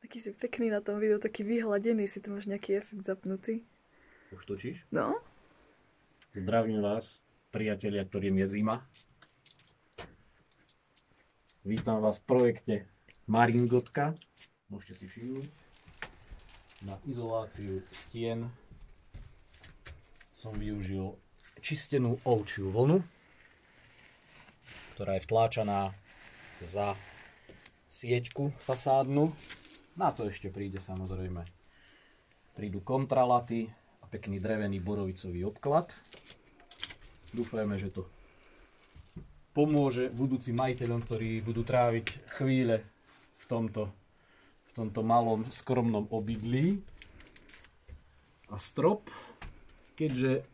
Taký si pekný na tom videu, taký vyhladený, si tu máš nejaký efekt zapnutý. Už točíš? No. Zdravím vás, priatelia, ktorým je zima. Vítam vás v projekte Maringotka. Môžete si všimnúť. Na izoláciu stien som využil čistenú ovčiu vlnu, ktorá je vtláčaná za sieťku fasádnu. Na to ešte príde samozrejme. Prídu kontralaty a pekný drevený borovicový obklad. Dúfajme, že to pomôže budúcim majiteľom, ktorí budú tráviť chvíle v tomto malom skromnom obydlí. A strop, keďže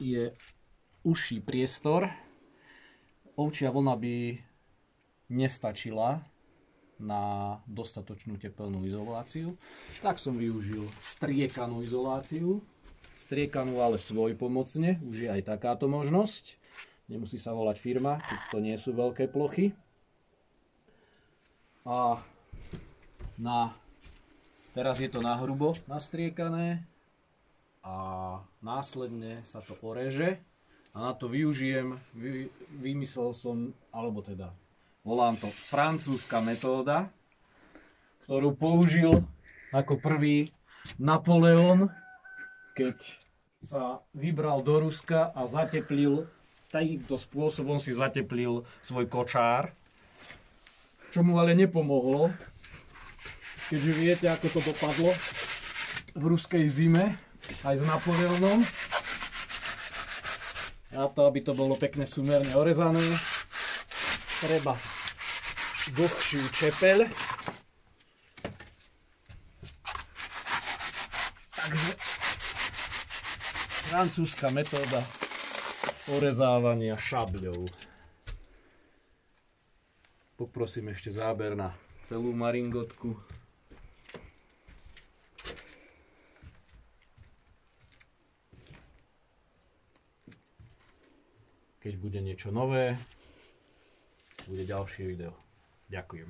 je užší priestor, ovčia vlna by nestačila na dostatočnú tepelnú izoláciu, tak som využil striekanú izoláciu. Striekanú, ale svojpomocne, už je aj takáto možnosť. Nemusí sa volať firma, keď to nie sú veľké plochy. A teraz je to nahrubo nastriekané a následne sa to oreže a na to vymyslel som, alebo teda volám to francúzska metóda, ktorú použil ako prvý Napoleon, keď sa vybral do Ruska a zateplil, takýmto spôsobom si zateplil svoj kočár, čo mu ale nepomohlo, keďže viete, ako to dopadlo v ruskej zime aj s Napoleonom. Na to, aby to bolo pekne súmerne orezané, treba dlhšiu čepeľ. Takže francúzska metóda orezávania šabľou. Poprosím ešte záber na celú maringotku. Keď bude niečo nové, bude ďalšie video. Ďakujem.